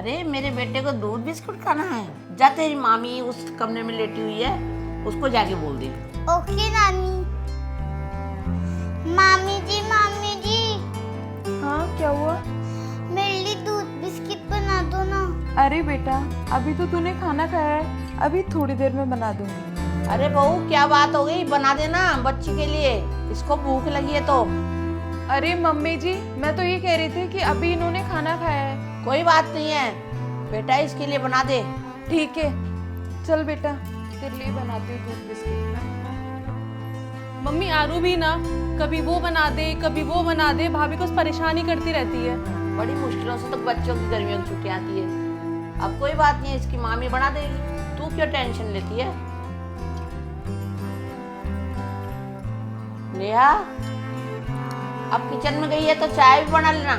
अरे मेरे बेटे को दूध बिस्कुट खाना है। जा, तेरी मामी उस कमरे में लेटी हुई है, उसको जाके बोल दे। ओके नानी। मामी जी, मामी जी। हाँ क्या हुआ? मेरे लिए दूध बिस्किट बना दो ना। अरे बेटा, अभी तो तूने खाना खाया है, अभी थोड़ी देर में बना दूंगी। अरे बहू, क्या बात हो गई? बना देना बच्ची के लिए, इसको भूख लगी है तो। अरे मम्मी जी, मैं तो ये कह रही थी कि अभी इन्होंने खाना खाया है। कोई बात नहीं है बेटा, इसके लिए बना दे। ठीक है, चल बेटा तेरे लिए बनाती हूँ दूध बिस्किट। मम्मी आरू भी ना कभी वो बना दे कभी वो बना दे, भाभी को परेशानी करती रहती है। बड़ी मुश्किलों से तो बच्चों की गर्मियों की छुट्टियां आती है। अब कोई बात नहीं है, इसकी मामी बना देगी, तू क्यों टेंशन लेती है? नेहा, अब किचन में गई है तो चाय भी बना लेना।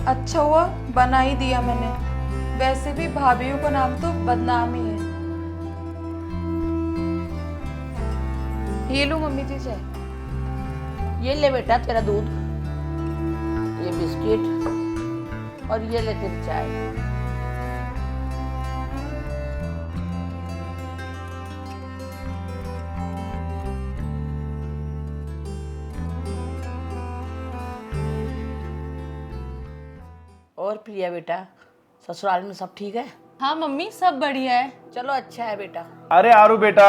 अच्छा हुआ बना ही दिया मैंने, वैसे भी भाभीयों का नाम तो बदनाम ही है। ये लो मम्मी जी चाय। ये ले बेटा तेरा दूध, ये बिस्किट और ये ले तेरी चाय। और प्रिया बेटा, ससुराल में सब ठीक है? हाँ मम्मी सब बढ़िया है। चलो अच्छा है बेटा। अरे आरू बेटा,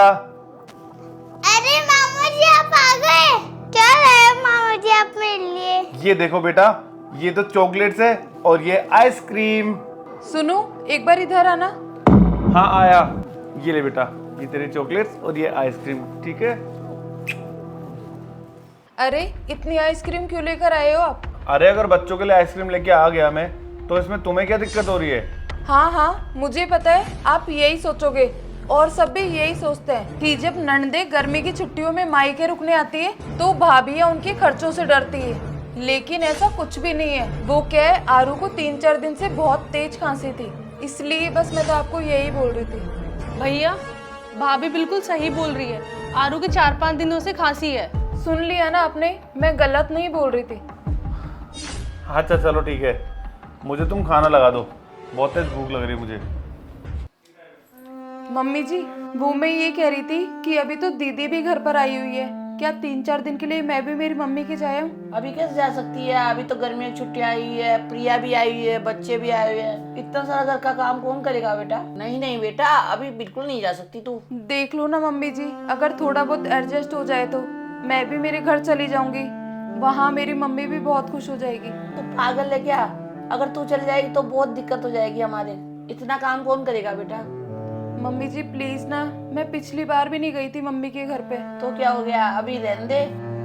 अरे मामा जी आप आ गए। क्या लाए मामा जी आप मेरे लिए? ये देखो बेटा, ये तो चॉकलेट्स है और ये आइसक्रीम। सुनो, एक बार इधर आना। हाँ आया। ये ले बेटा, ये तेरे चॉकलेट्स और ये आइसक्रीम, ठीक है? अरे इतनी आइसक्रीम क्यों लेकर आए हो आप? अरे अगर बच्चों के लिए आइसक्रीम लेके आ गया मैं, तो इसमें तुम्हें क्या दिक्कत हो रही है? हाँ हाँ मुझे पता है, आप यही सोचोगे और सब भी यही सोचते हैं कि जब ननदे गर्मी की छुट्टियों में मायके रुकने आती है तो भाभियाँ उनके खर्चों से डरती है, लेकिन ऐसा कुछ भी नहीं है। वो क्या है, आरू को 3-4 दिन से बहुत तेज खांसी थी, इसलिए बस मैं तो आपको यही बोल रही थी। भैया भाभी बिल्कुल सही बोल रही है, आरू के 4-5 दिनों से खांसी है। सुन लिया ना आपने, मैं गलत नहीं बोल रही थी। अच्छा चलो ठीक है, मुझे तुम खाना लगा दो, बहुत तेज भूख लग रही है मुझे। मम्मी जी, वो मैं ये कह रही थी कि अभी तो दीदी भी घर पर आई हुई है, क्या 3-4 दिन के लिए मैं भी मेरी मम्मी के जाऊं? अभी कैसे जा सकती है? अभी तो गर्मियों की छुट्टियां आई हुई है, प्रिया भी आई हुई है, बच्चे भी आए हुए हैं, इतना सारा घर का काम कौन करेगा बेटा? नहीं नहीं बेटा, अभी बिल्कुल नहीं जा सकती तू। देख लो ना मम्मी जी, अगर थोड़ा बहुत एडजस्ट हो जाए तो मैं भी मेरे घर चली जाऊंगी, वहाँ मेरी मम्मी भी बहुत खुश हो जाएगी। तू पागल है क्या? अगर तू चल जाएगी तो बहुत दिक्कत हो जाएगी हमारे, इतना काम कौन करेगा बेटा? मम्मी जी प्लीज ना, मैं पिछली बार भी नहीं गई थी मम्मी के घर पे। तो क्या हो गया, अभी रहने दे,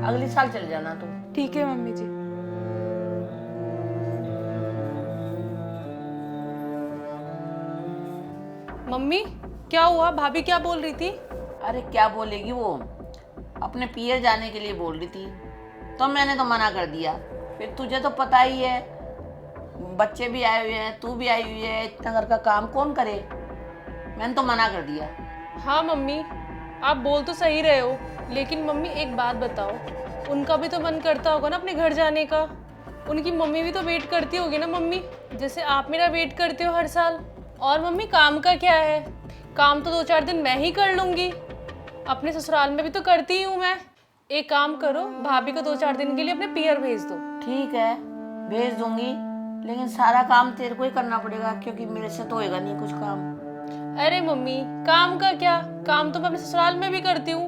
अगले साल चल जाना तू। ठीक है मम्मी जी। मम्मी क्या हुआ, भाभी क्या बोल रही थी? अरे क्या बोलेगी वो, अपने पियर जाने के लिए बोल रही थी, तो मैंने तो मना कर दिया। फिर तुझे तो पता ही है, बच्चे भी आए हुए हैं, तू भी आई हुई है, इतना घर का काम कौन करे? मैंने तो मना कर दिया। हाँ मम्मी आप बोल तो सही रहे हो, लेकिन मम्मी एक बात बताओ, उनका भी तो मन करता होगा ना अपने घर जाने का, उनकी मम्मी भी तो वेट करती होगी ना मम्मी, जैसे आप मेरा वेट करते हो हर साल। और मम्मी काम का क्या है, काम तो 2-4 दिन मैं ही कर लूँगी, अपने ससुराल में भी तो करती ही हूँ मैं। एक काम करो, भाभी को 2-4 दिन के लिए अपने पियर भेज दो। ठीक है भेज दूंगी, लेकिन सारा काम तेरे को ही करना पड़ेगा, क्योंकि मेरे से तो होएगा नहीं कुछ काम। अरे मम्मी काम का क्या, काम तो मैं अपने ससुराल में भी करती हूँ,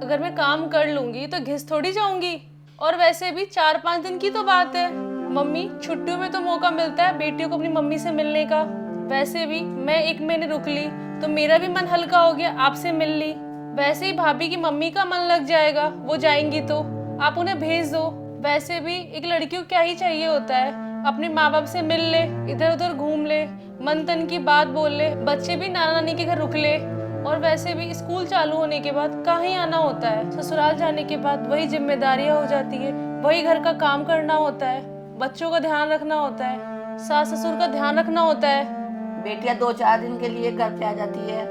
अगर मैं काम कर लूंगी तो घिस थोड़ी जाऊंगी। और वैसे भी 4-5 दिन की तो बात है मम्मी, छुट्टियों में तो मौका मिलता है बेटियों को अपनी मम्मी से मिलने का। वैसे भी मैं 1 महीने रुक ली तो मेरा भी मन हल्का हो गया, आपसे मिल ली। वैसे ही भाभी की मम्मी का मन लग जाएगा, वो जाएंगी तो आप उन्हें भेज दो। वैसे भी एक लड़की को क्या ही चाहिए होता है, अपने माँ बाप से मिल ले, इधर उधर घूम ले, मन तन की बात बोल ले, बच्चे भी नाना नानी के घर रुक ले। और वैसे भी स्कूल चालू होने के बाद कहीं आना होता है, ससुराल जाने के बाद वही जिम्मेदारियां हो जाती है, वही घर का काम करना होता है, बच्चों का ध्यान रखना होता है, सास ससुर का ध्यान रखना होता है। बेटियां 2-4 दिन के लिए घर पे आ जाती है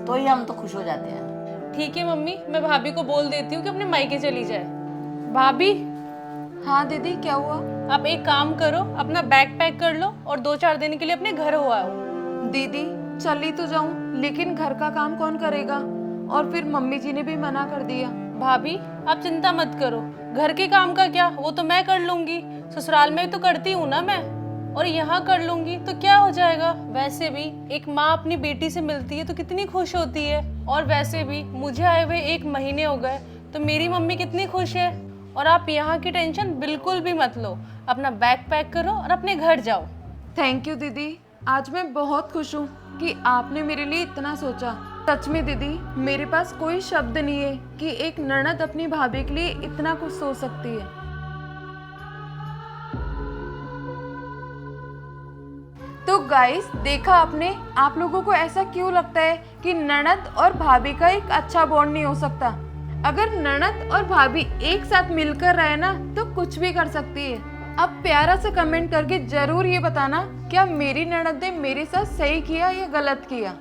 तो ही हम तो खुश हो जाते हैं। ठीक है मम्मी, मैं भाभी को बोल देती हूँ कि अपने मायके चली जाए। भाभी, हाँ दीदी, क्या हुआ? आप एक काम करो, अपना बैग पैक कर लो और 2-4 दिन के लिए अपने घर हो आओ। दीदी चली तो जाऊं, लेकिन घर का काम कौन करेगा? और फिर मम्मी जी ने भी मना कर दिया। भाभी आप चिंता मत करो, घर के काम का क्या, वो तो मैं कर लूंगी। ससुराल में तो करती हूँ ना मैं, और यहाँ कर लूंगी तो क्या हो जाएगा। वैसे भी एक माँ अपनी बेटी से मिलती है तो कितनी खुश होती है। और वैसे भी मुझे आए हुए 1 महीने हो गए तो मेरी मम्मी कितनी खुश है। और आप यहाँ की टेंशन बिल्कुल भी मत लो, अपना बैग पैक करो और अपने घर जाओ। थैंक यू दीदी, आज मैं बहुत खुश हूँ कि आपने मेरे लिए इतना सोचा। सच में दीदी, मेरे पास कोई शब्द नहीं है कि एक ननद अपनी भाभी के लिए इतना कुछ सोच सकती है। तो गाइस, देखा आपने, आप लोगों को ऐसा क्यों लगता है कि ननद और भाभी का एक अच्छा बॉन्ड नहीं हो सकता? अगर ननद और भाभी एक साथ मिलकर रहे ना तो कुछ भी कर सकती है। अब प्यारा सा कमेंट करके जरूर ये बताना, क्या मेरी ननद ने मेरे साथ सही किया या गलत किया।